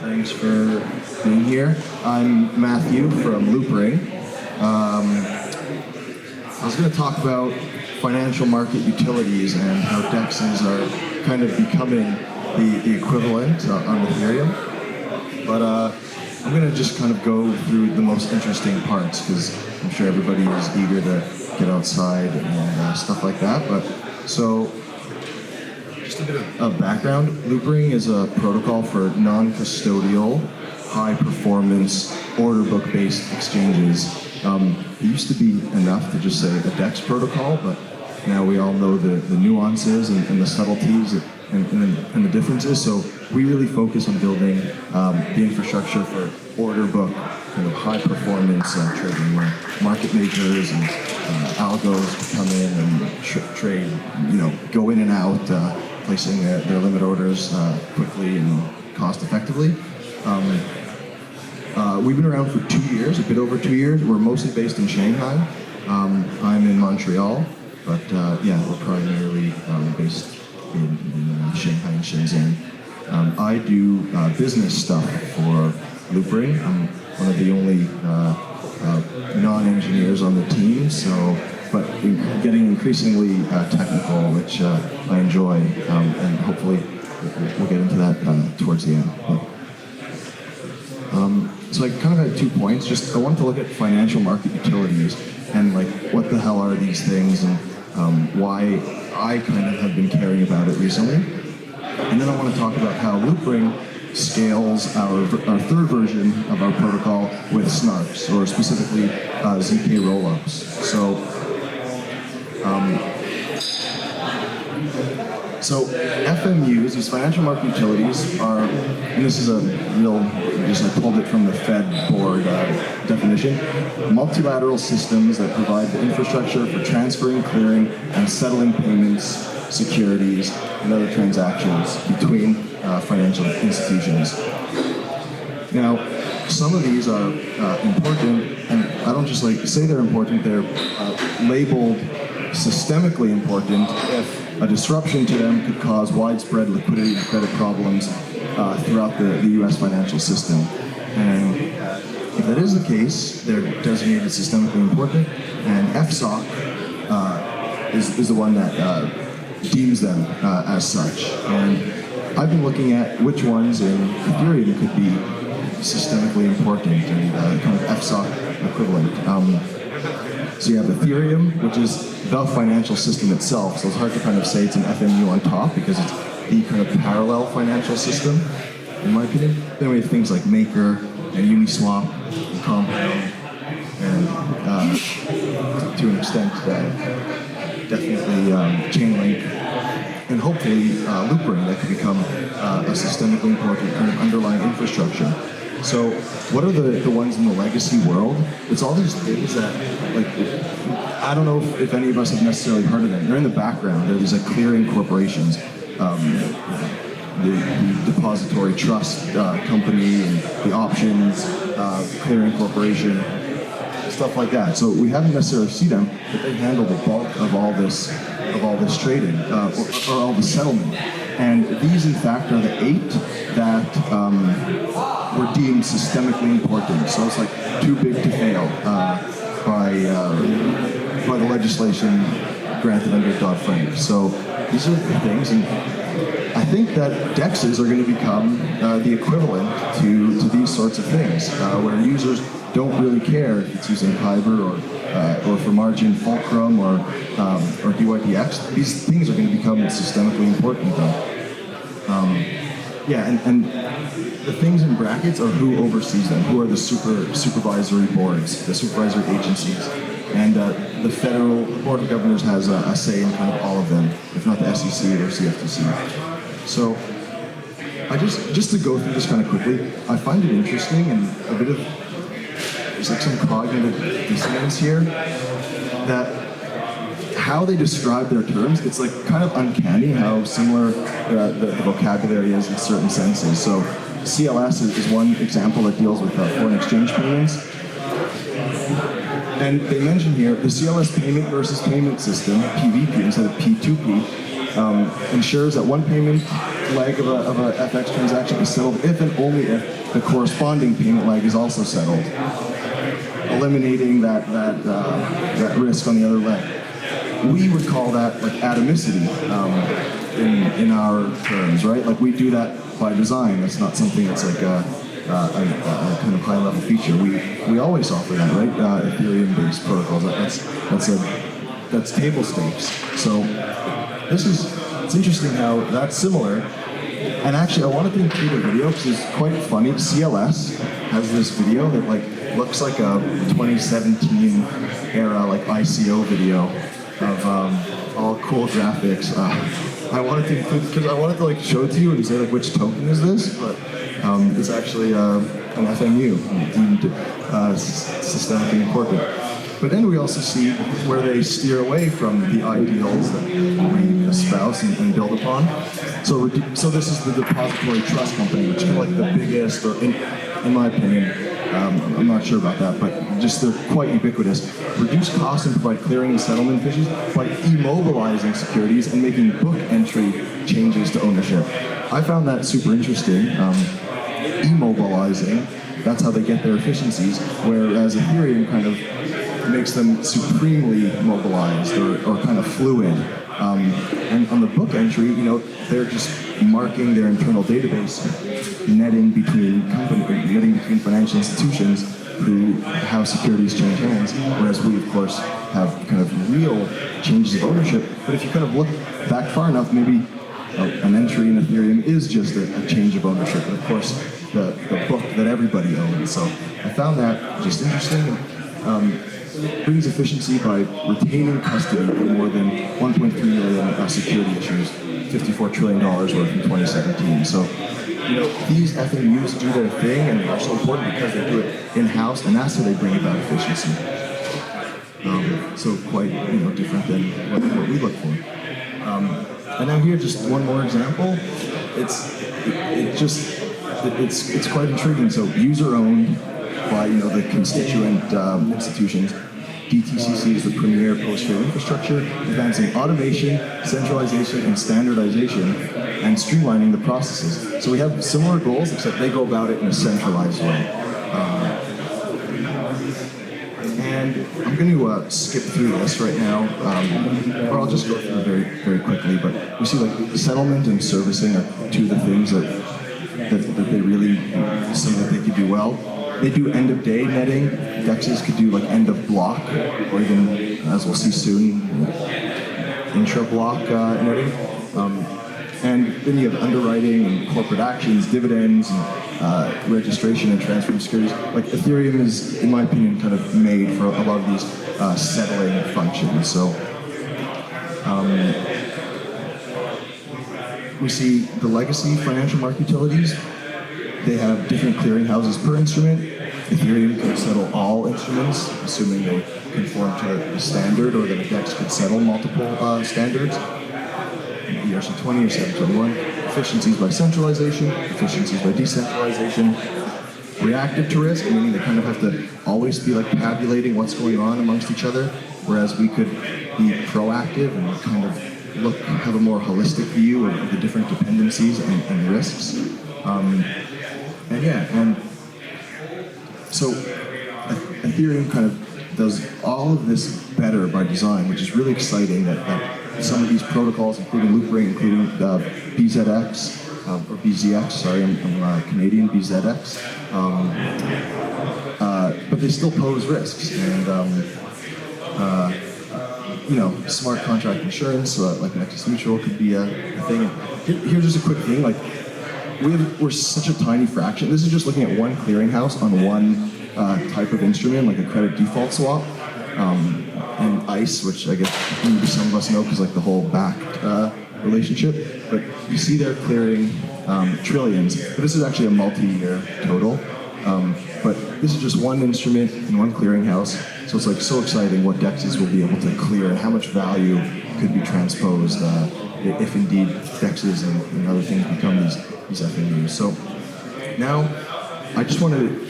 Thanks for being here. I'm Matthew from Loopring. I was going to talk about financial market utilities and how DEXs are kind of becoming the equivalent on Ethereum. But I'm going to just kind of go through the most interesting parts because I'm sure everybody is eager to get outside and stuff like that. But so, just a bit of background. Loopring is a protocol for non-custodial, high-performance, order book-based exchanges. It used to be enough to just say a DEX protocol, but now we all know the nuances and the subtleties and the differences. So we really focus on building the infrastructure for order book, kind of high-performance trading, where market makers and algos come in and trade, go in and out, placing their limit orders quickly and cost-effectively. We've been around for 2 years, a bit over 2 years. We're mostly based in Shanghai. I'm in Montreal, but we're primarily based in Shanghai and Shenzhen. I do business stuff for Loopring. I'm one of the only non-engineers on the team, but getting increasingly technical, which I enjoy, and hopefully we'll get into that towards the end. So I kind of had 2 points. I wanted to look at financial market utilities and what the hell are these things and why I kind of have been caring about it recently. And then I want to talk about how Loopring scales our third version of our protocol with snarks, or specifically ZK rollups. So FMUs, these financial market utilities, are, and this is I pulled it from the Fed board definition, multilateral systems that provide the infrastructure for transferring, clearing, and settling payments, securities, and other transactions between financial institutions. Now, some of these are important, and I don't just say they're important, they're labeled systemically important if a disruption to them could cause widespread liquidity and credit problems throughout the U.S. financial system. And if that is the case, they're designated systemically important, and FSOC is the one that deems them as such. And I've been looking at which ones in Ethereum could be systemically important and kind of FSOC equivalent. So you have Ethereum, which is the financial system itself. So it's hard to kind of say it's an FMU on top because it's the kind of parallel financial system, in my opinion. Then we have things like Maker and Uniswap and Compound, and to an extent, definitely Chainlink, and hopefully Loopring that could become a systemically important kind of underlying infrastructure. So what are the ones in the legacy world? It's all these things that, I don't know if any of us have necessarily heard of them. They're in the background. They're these clearing corporations, the depository trust company, and the options clearing corporation, stuff like that. So we haven't necessarily seen them, but they handle the bulk of all this trading or all the settlement. And these, in fact, are the 8 that were deemed systemically important. So it's too big to fail by the legislation granted under Dodd-Frank. So these are the things, and I think that DEXs are going to become the equivalent to these sorts of things, where users don't really care if it's using Kyber or for margin Fulcrum or DYDX. These things are going to become systemically important, though. And the things in brackets are who oversees them, who are the supervisory boards, the supervisory agencies. And the Federal Board of Governors has a say in kind of all of them, if not the SEC or CFTC. So I just to go through this kind of quickly, I find it interesting and a bit of, there's some cognitive dissonance here, that how they describe their terms, it's kind of uncanny how similar the vocabulary is in certain senses. So CLS is one example that deals with foreign exchange payments. And they mention here the CLS payment versus payment system, PVP instead of P2P, ensures that one payment leg of a FX transaction is settled if and only if the corresponding payment leg is also settled, eliminating that risk on the other leg. We would call that like atomicity in our terms, right? Like we do that by design. That's not something that's like a kind of high-level feature. We always offer that, right? Ethereum-based protocols. That's table stakes. So it's interesting how that's similar. And actually, I wanted to include a video because it's quite funny. CLS has this video that like looks like a 2017 era like ICO video of all cool graphics. I wanted to include because I wanted to like show it to you and say like which token is this, but it's actually an FMU deemed systemically important. But then we also see where they steer away from the ideals that we espouse and build upon. So this is the depository trust company, which is like the biggest, or in my opinion, I'm not sure about that, but just they're quite ubiquitous. Reduce costs and provide clearing and settlement efficiencies by immobilizing securities and making book entry changes to ownership. I found that super interesting. Immobilizing, that's how they get their efficiencies, whereas Ethereum kind of makes them supremely mobilized or kind of fluid. And on the book entry, they're just marking their internal database, netting between financial institutions who have securities change hands, whereas we, of course, have kind of real changes of ownership. But if you kind of look back far enough, maybe an entry in Ethereum is just a change of ownership. And of course, the book that everybody owns. So I found that just interesting. Brings efficiency by retaining custody of more than 1.3 million security issues, $54 trillion worth in 2017. So, these FMUs do their thing, and they're so important because they do it in-house, and that's how they bring about efficiency. So quite, different than what we look for. And now here, just one more example. It's quite intriguing. So user-owned by the constituent institutions. DTCC is the premier post-trade infrastructure, advancing automation, centralization, and standardization, and streamlining the processes. So we have similar goals, except they go about it in a centralized way. And I'm going to skip through this right now, or I'll just go through it very, very quickly. But we see like settlement and servicing are two of the things that they really, something that they could do well. They do end-of-day netting. DEXs could do like end-of-block, or even, as we'll see soon, intra-block netting. And then you have underwriting and corporate actions, dividends, and registration and transfer of securities. Like Ethereum is, in my opinion, kind of made for a lot of these settling functions. So we see the legacy financial market utilities. They have different clearing houses per instrument. Ethereum can settle all instruments, assuming they conform to the standard, or that a DEX could settle multiple standards. ERC20 or 721. Efficiencies by centralization, efficiencies by decentralization. Reactive to risk, meaning they kind of have to always be like tabulating what's going on amongst each other, whereas we could be proactive and kind of have a more holistic view of the different dependencies and risks. So Ethereum kind of does all of this better by design, which is really exciting that some of these protocols, including Loopring, including BZX, or BZX, sorry, I'm Canadian, BZX, but they still pose risks. And, smart contract insurance, like Nexus Mutual could be a thing. Here's just a quick thing, like, we're such a tiny fraction. This is just looking at one clearinghouse on one type of instrument, like a credit default swap, and ICE, which I guess maybe some of us know because like the whole backed relationship. But you see they're clearing trillions. But this is actually a multi-year total. But this is just one instrument in one clearinghouse. So it's like so exciting what DEXs will be able to clear and how much value could be transposed if indeed DEXs and other things become these FMUs. So now I just want to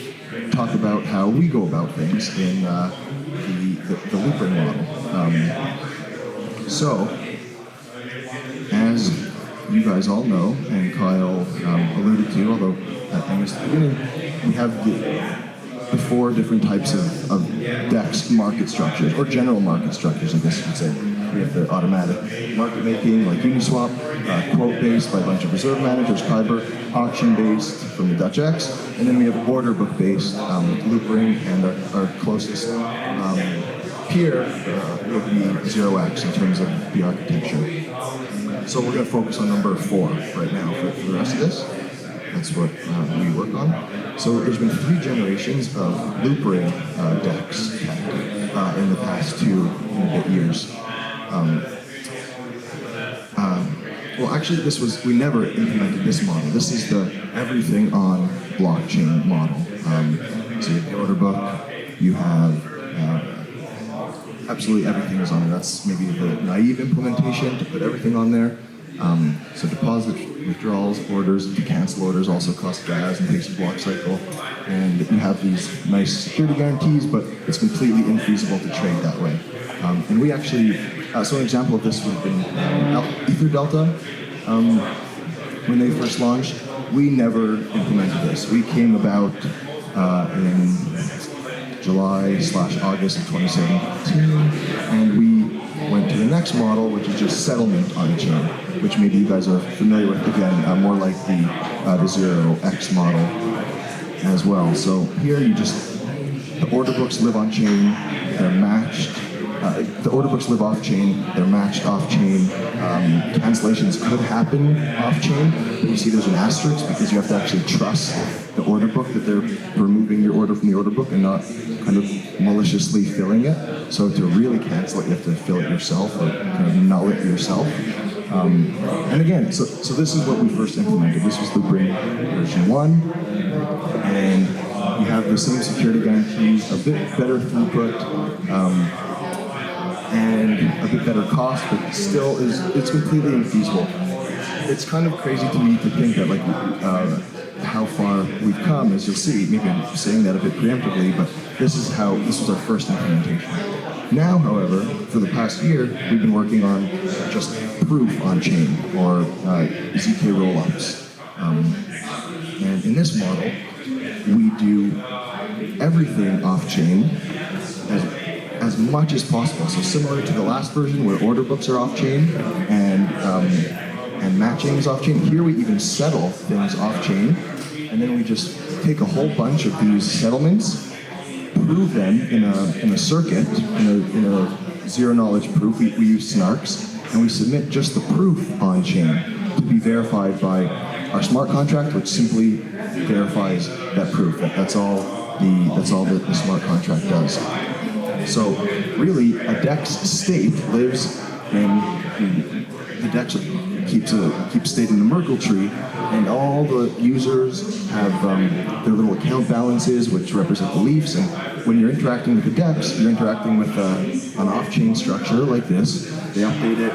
talk about how we go about things in the Loopring model. you guys all know, and Kyle alluded to, although I missed the beginning, we have the four different types of DEX market structures, or general market structures, I guess you could say. We have the automatic market making, like Uniswap, quote-based by a bunch of reserve managers, Kyber, auction-based from the Dutch X, and then we have order book-based, Loopring, and our closest peer would be 0x in terms of the architecture. So we're going to focus on number 4 right now for the rest of this. That's what we work on. So there's been 3 generations of Loopring DEX tech in the past 2 and a bit years. Well, actually, we never implemented this model. This is the everything on blockchain model. So you have the order book, you have absolutely everything is on there. That's maybe the naive implementation to put everything on there. So deposit, withdrawals, orders, to cancel orders also cost gas and takes a block cycle. And you have these nice security guarantees, but it's completely infeasible to trade that way. And we actually, so an example of this would have been Ether Delta. When they first launched, we never implemented this. We came about in July/August of 2017, and we went to the next model, which is just settlement on chain, which maybe you guys are familiar with, again, more like the 0x model as well. So here the order books live on chain, they're matched. The order books live off-chain, they're matched off-chain. Cancellations could happen off-chain, but you see there's an asterisk because you have to actually trust the order book that they're removing your order from the order book and not kind of maliciously filling it. So to really cancel it, you have to fill it yourself or kind of null it yourself. And again, so this is what we first implemented. This was Loopring version 1, and you have the same security guarantees, a bit better throughput, and a bit better cost, but still it's completely infeasible. It's kind of crazy to me to think that how far we've come, as you'll see. Maybe I'm saying that a bit preemptively, but this was our first implementation. Now, however, for the past year, we've been working on just proof on chain, or ZK rollups. And in this model, we do everything off chain as much as possible. So similar to the last version where order books are off-chain and matching is off-chain, here we even settle things off-chain, and then we just take a whole bunch of these settlements, prove them in a circuit, in a zero-knowledge proof. We use snarks, and we submit just the proof on-chain to be verified by our smart contract, which simply verifies that proof. That's all the smart contract does. So really, a DEX state lives in the DEX keeps state in the Merkle tree, and all the users have their little account balances, which represent the leafs. And when you're interacting with the DEX, you're interacting with an off-chain structure like this. They update it,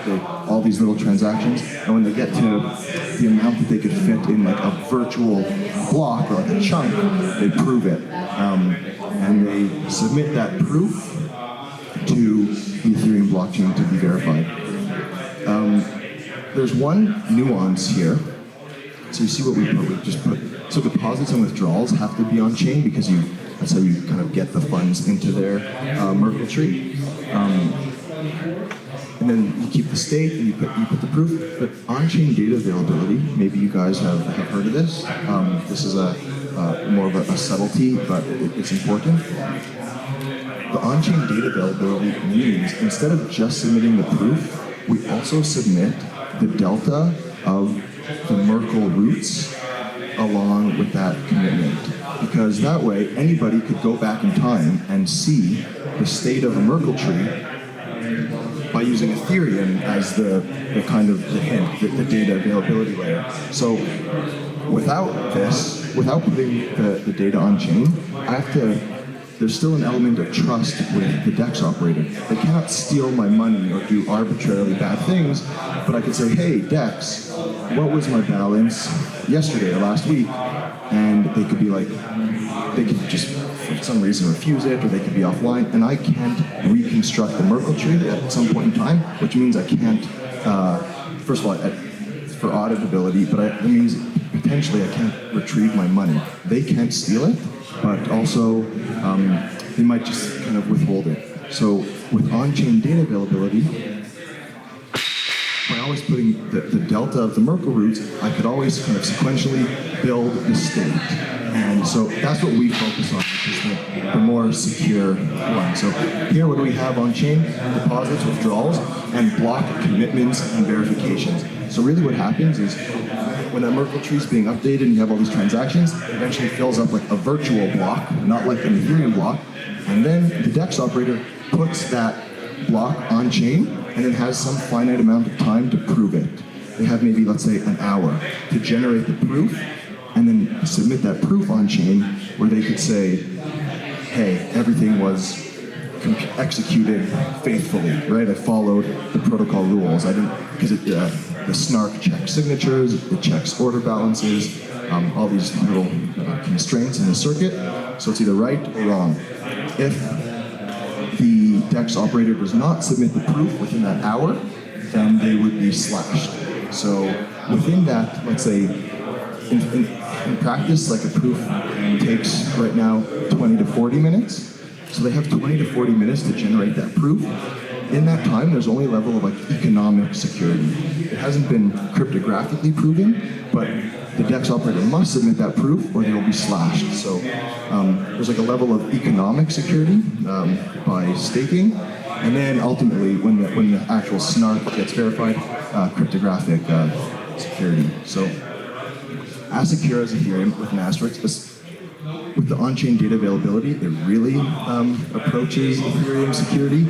all these little transactions, and when they get to the amount that they could fit in like a virtual block or like a chunk, they prove it. And they submit that proof to the Ethereum blockchain to be verified. There's one nuance here. So you see what we just put. So deposits and withdrawals have to be on chain because that's how you kind of get the funds into their Merkle tree. And then you keep the state and you put the proof. But on-chain data availability, maybe you guys have heard of this. This is more of a subtlety, but it's important. The on-chain data availability means instead of just submitting the proof, we also submit the delta of the Merkle roots along with that commitment. Because that way, anybody could go back in time and see the state of a Merkle tree by using Ethereum as the kind of the hint, the data availability layer. So without putting the data on chain, there's still an element of trust with the DEX operator. They cannot steal my money or do arbitrarily bad things, but I could say, hey, DEX, what was my balance yesterday or last week? And they could be like, they could just, for some reason, refuse it, or they could be offline, and I can't reconstruct the Merkle tree at some point in time, which means I can't, first of all, for auditability, but that means potentially I can't retrieve my money. They can't steal it, but also they might just kind of withhold it. So with on-chain data availability, by always putting the delta of the Merkle roots, I could always kind of sequentially build the state. And so that's what we focus on, which is the more secure one. So here, what do we have on chain? Deposits, withdrawals, and block commitments and verifications. So really what happens is when that Merkle tree is being updated and you have all these transactions, it eventually fills up like a virtual block, not like an Ethereum block. And then the DEX operator puts that block on chain and it has some finite amount of time to prove it. They have maybe, let's say, an hour to generate the proof and then submit that proof on chain where they could say, hey, everything was executed faithfully, right? I followed the protocol rules. I didn't, because the snark checks signatures, it checks order balances, all these little constraints in the circuit. So it's either right or wrong. If the DEX operator does not submit the proof within that hour, then they would be slashed. So within that, let's say, in practice, like a proof takes right now 20 to 40 minutes. So they have 20 to 40 minutes to generate that proof. In that time, there's only a level of like economic security. It hasn't been cryptographically proven, but the DEX operator must submit that proof or they will be slashed. So there's like a level of economic security by staking. And then ultimately, when the actual snark gets verified, cryptographic security. So as secure as Ethereum with an asterisk, with the on-chain data availability, it really approaches Ethereum security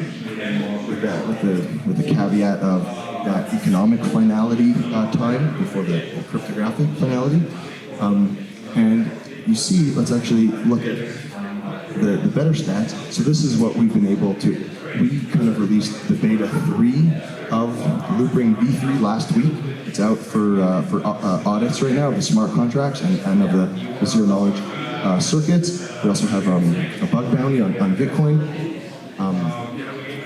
with the caveat of that economic finality time before the cryptographic finality. And you see, let's actually look at the better stats. So this is what we've been able to, we kind of released the beta 3 of Loopring v3 last week. It's out for audits right now of the smart contracts and of the zero knowledge circuits. We also have a bug bounty on Bitcoin.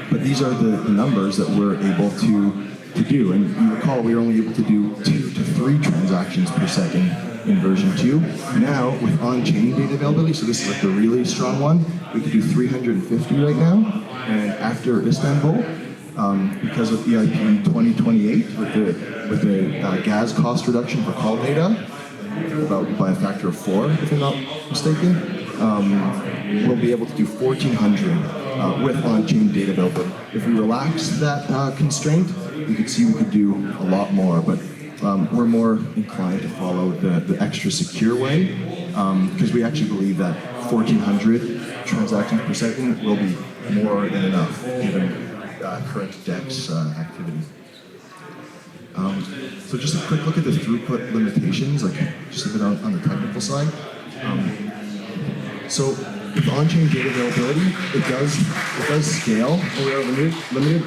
But these are the numbers that we're able to do. And you recall we were only able to do 2 to 3 transactions per second in version 2. Now with on-chain data availability, so this is like the really strong one, we could do 350 right now. And after Istanbul, because of EIP 2028 with the gas cost reduction for call data, about by a factor of 4, if I'm not mistaken, we'll be able to do 1,400 with on-chain data availability. If we relax that constraint, you could see we could do a lot more, but we're more inclined to follow the extra secure way, because we actually believe that 1,400 transactions per second will be more than enough, given current DEX activity. So just a quick look at the throughput limitations, like just a bit on the technical side. So with on-chain data availability, it does scale, but we are limited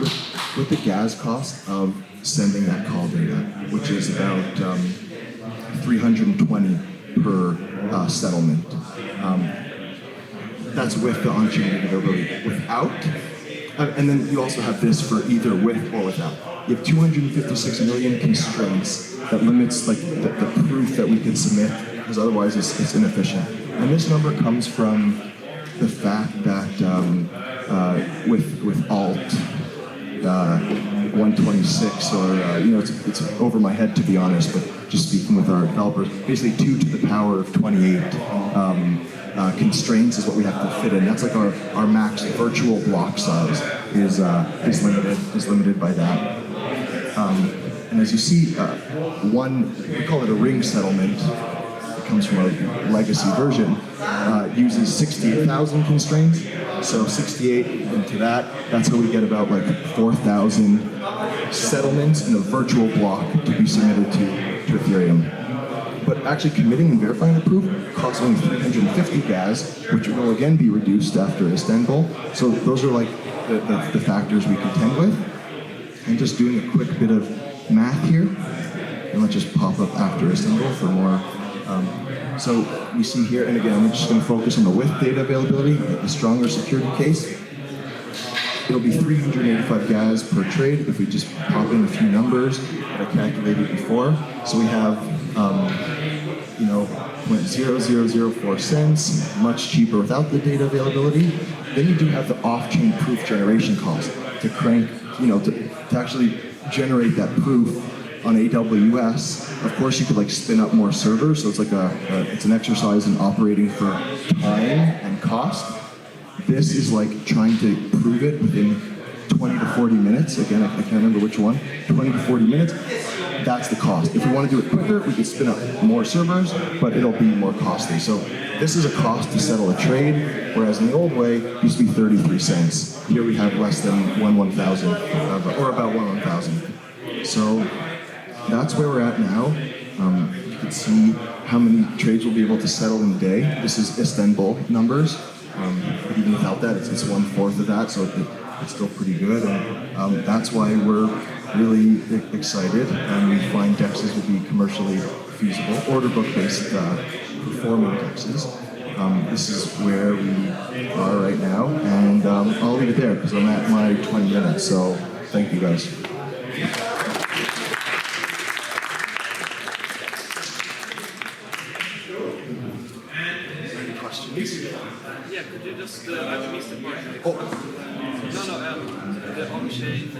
with the gas cost of sending that call data, which is about 320 per settlement. That's with the on-chain data availability. Without, and then you also have this for either with or without. You have 256 million constraints that limits like the proof that we can submit, because otherwise it's inefficient. And this number comes from the fact that with alt 126, or it's over my head to be honest, but just speaking with our developers, basically 2 to the power of 28 constraints is what we have to fit in. That's like our max virtual block size is limited by that. And as you see, we call it a ring settlement. It comes from a legacy version. Uses 68,000 constraints. So 68 into that's how we get about like 4,000 settlements in a virtual block to be submitted to Ethereum. But actually committing and verifying the proof costs only 350 gas, which will again be reduced after Istanbul. So those are like the factors we contend with. And just doing a quick bit of math here, and let's just pop up after Istanbul for more. So we see here, and again, I'm just going to focus on the with data availability, the stronger security case. it'll be 385 gas per trade if we just pop in a few numbers that I calculated before. So we have, 0.0004 cents, much cheaper without the data availability. Then you do have the off-chain proof generation cost to crank, to actually generate that proof on AWS. Of course, you could spin up more servers, so it's like it's an exercise in operating for time and cost. This is like trying to prove it within 20 to 40 minutes. Again, I can't remember which one. 20 to 40 minutes. That's the cost. If we want to do it quicker, we could spin up more servers, but it'll be more costly. So this is a cost to settle a trade, whereas in the old way, it used to be 33 cents. Here we have less than 1/1000, or about 1/1000. So that's where we're at now. You can see how many trades we'll be able to settle in a day. This is Istanbul numbers. But even without that, it's 1/4 of that, so it's still pretty good. And that's why we're really excited, and we find DEXs will be commercially feasible, order book-based performing DEXs. This is where we are right now, and I'll leave it there because I'm at my 20 minutes, so thank you guys. Any questions? Yeah, could you just, I missed the part. The Onchain,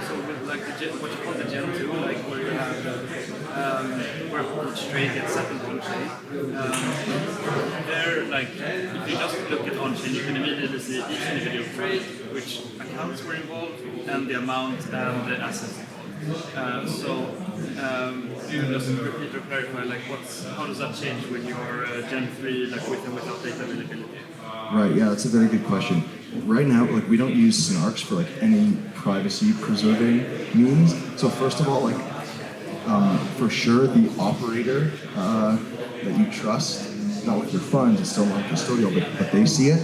so with what you call the Gen 2, where you have where each trade gets settled on-chain. There, if you just look at Onchain, you can immediately see each individual trade, which accounts were involved, and the amount and the assets involved. You just repeat or clarify, how does that change when you're Gen 3, with and without data availability? Right, yeah, that's a very good question. Right now, we don't use snarks for any privacy-preserving means. So first of all, for sure, the operator that you trust, not with your funds, it's still non-custodial, but they see it.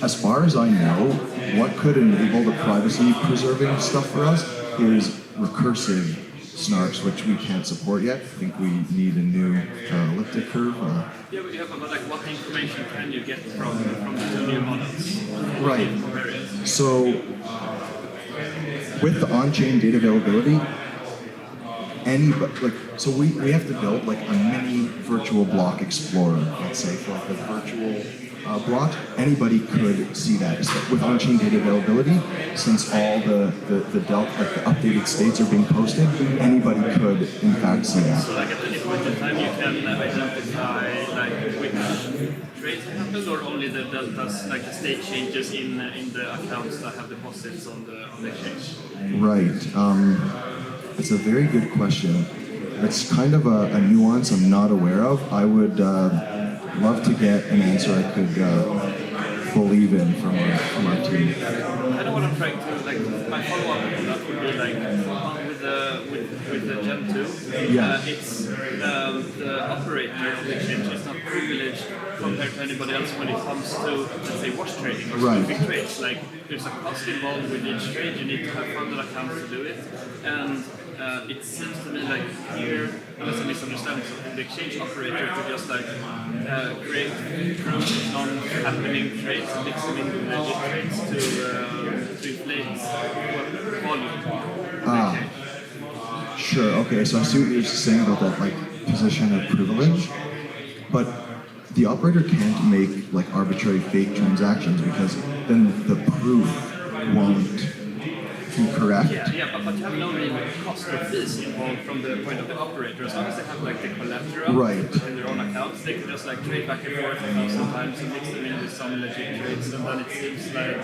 As far as I know, what could enable the privacy-preserving stuff for us is recursive snarks, which we can't support yet. I think we need a new elliptic curve. But what information can you get from the new models? Right. So with the on-chain data availability, so we have to build a mini virtual block explorer, let's say, for the virtual block. Anybody could see that. With on-chain data availability, since all the updated states are being posted, anybody could in fact see that. So at any point in time you can identify which trades happened, or only the state changes in the accounts that have deposits on the exchange? Right. It's a very good question. It's kind of a nuance I'm not aware of. I would love to get an answer I could believe in from our team. I know what I'm trying to, my follow-up on that would be with the Gen 2, it's the operator of the exchange is not privileged compared to anybody else when it comes to, let's say, wash trading or specific trades. There's a cost involved with each trade, you need to have funded accounts to do it, and it seems to me here, unless I misunderstand something, the exchange operator could just create non-happening trades, mix them in with legit trades to inflate volume. Sure, okay, so I see what you're saying about that position of privilege, but the operator can't make arbitrary fake transactions because then the proof won't be correct. Yeah, but you have no real cost or fees involved from the point of the operator. As long as they have the collateral in their own accounts, they can just trade back and forth 1,000 times and mix them in with some legit trades, and then it seems like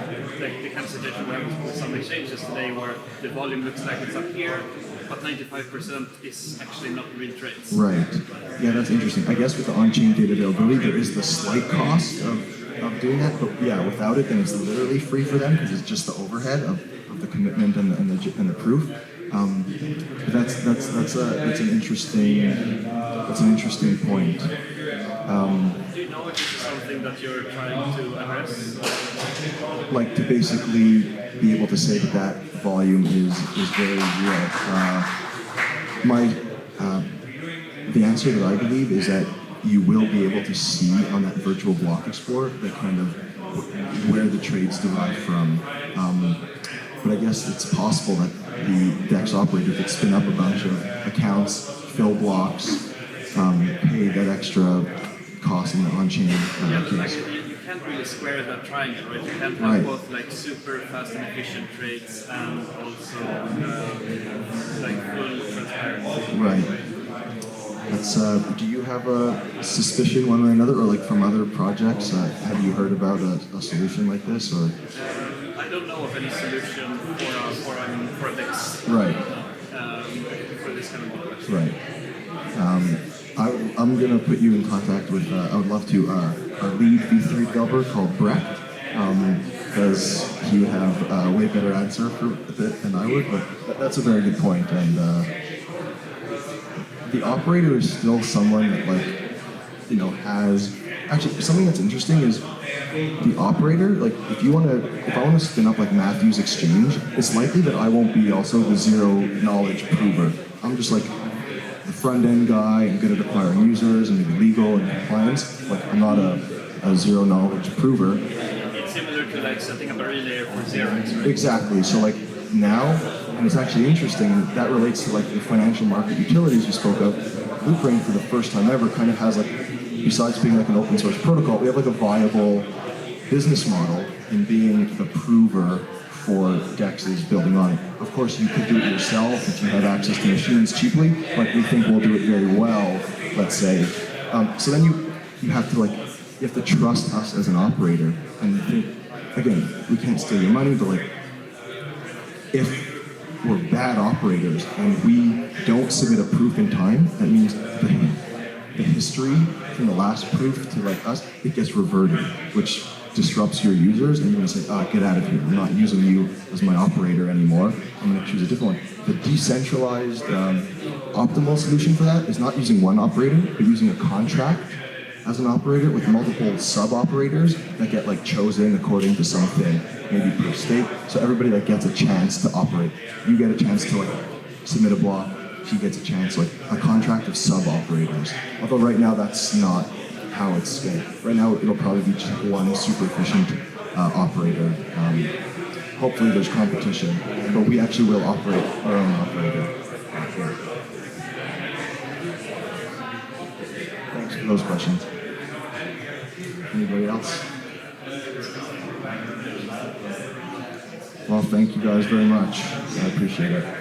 the kind of situation we have with some exchanges today where the volume looks like it's up here, but 95% is actually not real trades. Right. Yeah, that's interesting. I guess with the on-chain data availability, there is the slight cost of doing that, but yeah, without it, then it's literally free for them because it's just the overhead of the commitment and the proof. But that's an interesting point. Do you know if this is something that you're trying to address? To basically be able to say that volume is very real. The answer that I believe is that you will be able to see on that virtual block explorer the kind of where the trades derive from. But I guess it's possible that the DEX operator could spin up a bunch of accounts, fill blocks, pay that extra cost in the on-chain case. You can't really square that triangle, right? You can't have Right. both like super fast and efficient trades and also like full transparency. Right. That's, do you have a suspicion one way or another, or like from other projects? Have you heard about a solution like this, or? I don't know of any solution for this. Right. For this kind of question. Right. I'm going to put you in contact with, I would love to, our lead V3 developer called Brecht, because he would have a way better answer for it than I would, but that's a very good point. And the operator is still someone that, like, you know, has, actually, something that's interesting is the operator, like, if I want to spin up like Matthew's exchange, it's likely that I won't be also the zero knowledge prover. I'm just like the front end guy and good at acquiring users and maybe legal and compliance. Like, I'm not a zero knowledge prover. It's similar to like setting up a relay for Xerox, right? Exactly. So like now, and it's actually interesting, that relates to like the financial market utilities you spoke of. Loopring, for the first time ever, kind of has like, besides being like an open source protocol, we have like a viable business model in being the prover for DEXs building on it. Of course, you could do it yourself if you have access to machines cheaply, but we think we'll do it very well, let's say. So then you have to you have to trust us as an operator, and you think, again, we can't steal your money, but like, if we're bad operators and we don't submit a proof in time, that means the history from the last proof to like us, it gets reverted, which disrupts your users, and you're gonna say, get out of here. I'm not using you as my operator anymore. I'm gonna choose a different one. The decentralized optimal solution for that is not using one operator, but using a contract as an operator with multiple sub-operators that get like chosen according to something, maybe per state. So everybody like gets a chance to operate. You get a chance to like submit a block, he gets a chance, like a contract of sub-operators. Although right now that's not how it's scaled. Right now it'll probably be just one super efficient operator. Hopefully there's competition, but we actually will operate our own operator. Thanks for those questions. Anybody else? Well, thank you guys very much. I appreciate it.